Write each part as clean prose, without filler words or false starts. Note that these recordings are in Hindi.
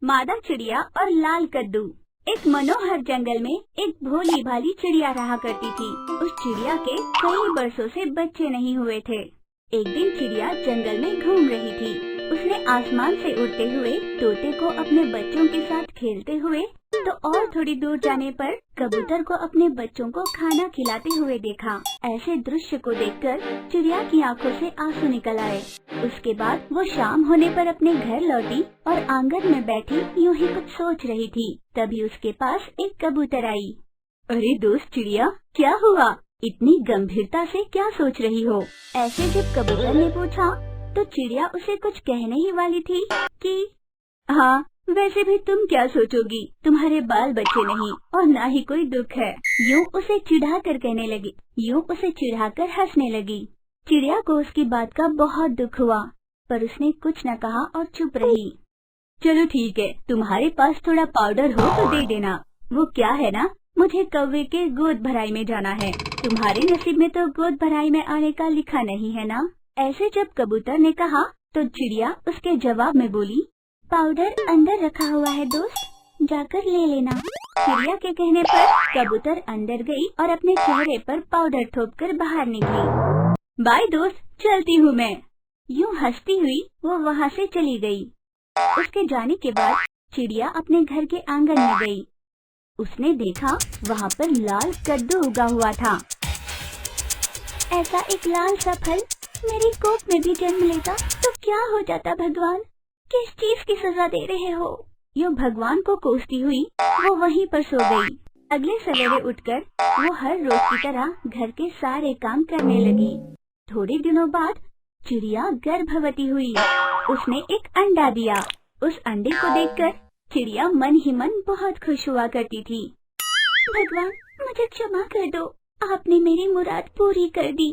मादा चिड़िया और लाल कद्दू। एक मनोहर जंगल में एक भोली भाली चिड़िया रहा करती थी। उस चिड़िया के कई बरसों से बच्चे नहीं हुए थे। एक दिन चिड़िया जंगल में घूम रही थी। उसने आसमान से उड़ते हुए तोते को अपने बच्चों के साथ खेलते हुए तो और थोड़ी दूर जाने पर कबूतर को अपने बच्चों को खाना खिलाते हुए देखा। ऐसे दृश्य को देखकर चिड़िया की आंखों से आंसू निकल आए। उसके बाद वो शाम होने पर अपने घर लौटी और आंगन में बैठी यूं ही कुछ सोच रही थी। तभी उसके पास एक कबूतर आई। अरे दोस्त चिड़िया, क्या हुआ? इतनी गंभीरता से क्या सोच रही हो? ऐसे जब कबूतर ने पूछा तो चिड़िया उसे कुछ कहने ही वाली थी कि हाँ, वैसे भी तुम क्या सोचोगी, तुम्हारे बाल बच्चे नहीं और ना ही कोई दुख है। यूँ उसे चिढ़ाकर कहने लगी, यूँ उसे चिढ़ाकर हंसने लगी। चिड़िया को उसकी बात का बहुत दुख हुआ, पर उसने कुछ न कहा और चुप रही। चलो ठीक है, तुम्हारे पास थोड़ा पाउडर हो तो दे देना। वो क्या है ना, मुझे कौवे के गोद भराई में जाना है। तुम्हारे नसीब में तो गोद भराई में आने का लिखा नहीं है ना। ऐसे जब कबूतर ने कहा तो चिड़िया उसके जवाब में बोली, पाउडर अंदर रखा हुआ है दोस्त, जाकर ले लेना। चिड़िया के कहने पर कबूतर अंदर गई और अपने चेहरे पर पाउडर थोपकर बाहर निकली। बाय दोस्त, चलती हूँ मैं। यूँ हंसती हुई वो वहाँ से चली गई। उसके जाने के बाद चिड़िया अपने घर के आंगन में गई। उसने देखा वहाँ पर लाल कद्दू उगा हुआ था। ऐसा एक लाल सा फल मेरी कोख में भी जन्म लेता तो क्या हो जाता भगवान, किस चीज की सजा दे रहे हो? यूँ भगवान को कोसती हुई वो वहीं पर सो गई। अगले सवेरे उठकर वो हर रोज की तरह घर के सारे काम करने लगी। थोड़े दिनों बाद चिड़िया गर्भवती हुई। उसने एक अंडा दिया। उस अंडे को देखकर चिड़िया मन ही मन बहुत खुश हुआ करती थी। भगवान, मुझे क्षमा कर दो, आपने मेरी मुराद पूरी कर दी।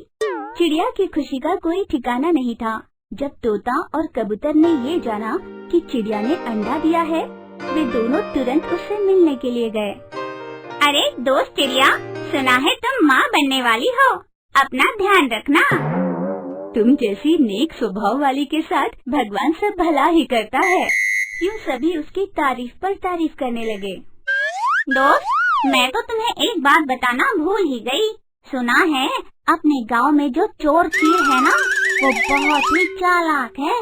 चिड़िया की खुशी का कोई ठिकाना नहीं था। जब तोता और कबूतर ने ये जाना कि चिड़िया ने अंडा दिया है, वे दोनों तुरंत उससे मिलने के लिए गए। अरे दोस्त चिड़िया, सुना है तुम माँ बनने वाली हो, अपना ध्यान रखना। तुम जैसी नेक स्वभाव वाली के साथ भगवान सब भला ही करता है। यूँ सभी उसकी तारीफ पर तारीफ करने लगे। दोस्त, मैं तो तुम्हें एक बात बताना भूल ही गई। सुना है अपने गांव में जो चोर चील है ना, वो बहुत ही चालाक है।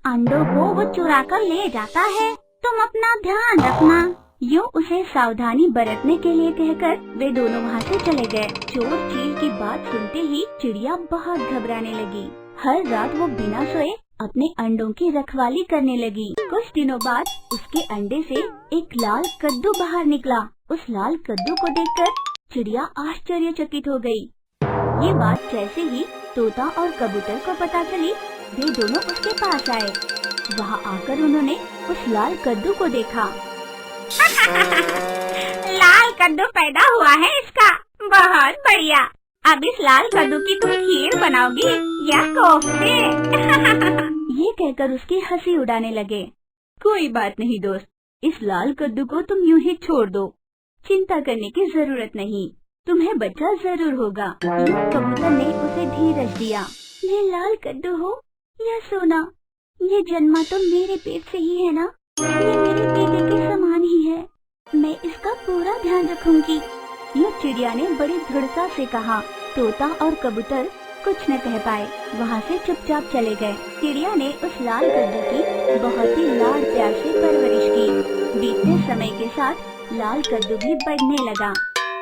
अंडों को वो चुरा कर ले जाता है, तुम अपना ध्यान रखना। यूँ उसे सावधानी बरतने के लिए कहकर वे दोनों वहाँ से चले गए। चोर चील की बात सुनते ही चिड़िया बहुत घबराने लगी। हर रात वो बिना सोए अपने अंडों की रखवाली करने लगी। कुछ दिनों बाद उसके अंडे से एक लाल कद्दू बाहर निकला। उस लाल कद्दू को देखकर चिड़िया आश्चर्यचकित हो गई। ये बात जैसे ही तोता और कबूतर को पता चली, वे दोनों उसके पास आए। वहाँ आकर उन्होंने उस लाल कद्दू को देखा। लाल कद्दू पैदा हुआ है इसका, बहुत बढ़िया। अब इस लाल कद्दू की तुम खीर बनाओगी या कोफ्ते? ये कहकर उसकी हंसी उड़ाने लगे। कोई बात नहीं दोस्त, इस लाल कद्दू को तुम यूं ही छोड़ दो, चिंता करने की जरूरत नहीं, तुम्हें बच्चा जरूर होगा। कबूतर ने उसे धीरज दिया। ये लाल कद्दू हो या सोना, ये जन्मा तो मेरे पेट से ही है ना, ये मेरे बेटे के समान ही है, मैं इसका पूरा ध्यान रखूंगी। यूँ चिड़िया ने बड़ी दृढ़ता से कहा। तोता और कबूतर कुछ न कह पाए, वहाँ से चुपचाप चले गए। चिड़िया ने उस लाल कद्दू की बहुत ही लाड प्यार से परवरिश की। बीतते समय के साथ लाल कद्दू भी बढ़ने लगा।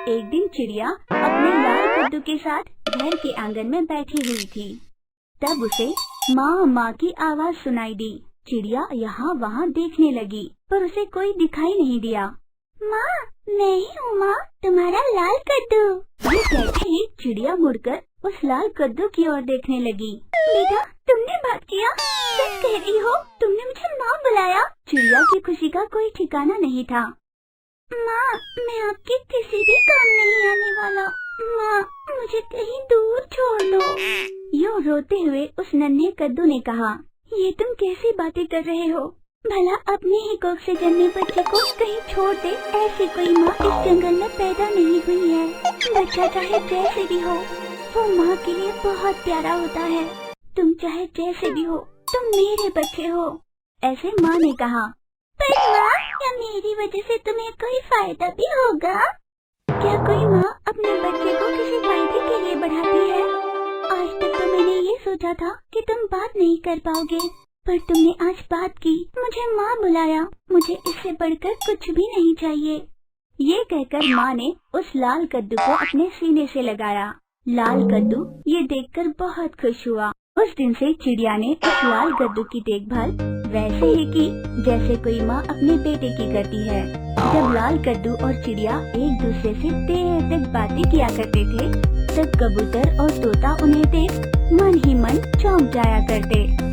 एक दिन चिड़िया अपने लाल कद्दू के साथ घर के आंगन में बैठी हुई थी। तब उसे माँ माँ की आवाज सुनाई दी। चिड़िया यहाँ वहाँ देखने लगी, पर उसे कोई दिखाई नहीं दिया। माँ, मैं ही हूँ माँ, तुम्हारा लाल कद्दू। ये कहते ही चिड़िया मुड़कर उस लाल कद्दू की ओर देखने लगी। बेटा, तुमने बात किया, सच कह रही हो, तुमने मुझे माँ बुलाया। चिड़िया की खुशी का कोई ठिकाना नहीं था। माँ, मैं आपके किसी भी काम नहीं आने वाला। माँ, मुझे कहीं दूर छोड़ दो। यूँ रोते हुए उस नन्हे कद्दू ने कहा, ये तुम कैसी बातें कर रहे हो? भला अपने ही कोख से जन्मे बच्चे को कहीं छोड़ दे, ऐसी कोई माँ इस जंगल में पैदा नहीं हुई है। बच्चा चाहे जैसे भी हो, वो माँ के लिए बहुत प्यारा होता है। तुम चाहे जैसे भी हो, तुम मेरे बच्चे हो, ऐसे माँ ने कहा। पर माँ, मेरी वजह से तुम्हें कोई फायदा भी होगा? क्या कोई माँ अपने बच्चे को किसी फायदे के लिए बढ़ाती है? आज तक तो मैंने ये सोचा था कि तुम बात नहीं कर पाओगे, पर तुमने आज बात की, मुझे माँ बुलाया। मुझे इससे बढ़कर कुछ भी नहीं चाहिए। ये कहकर माँ ने उस लाल कद्दू को अपने सीने से लगाया। लाल कद्दू ये देखकर बहुत खुश हुआ। उस दिन से चिड़िया ने उस लाल कद्दू की देखभाल वैसे ही की जैसे कोई माँ अपने बेटे की करती है। जब लाल कद्दू और चिड़िया एक दूसरे से देर तक बातें किया करते थे, तब कबूतर और तोता उन्हें देख मन ही मन चौंक जाया करते।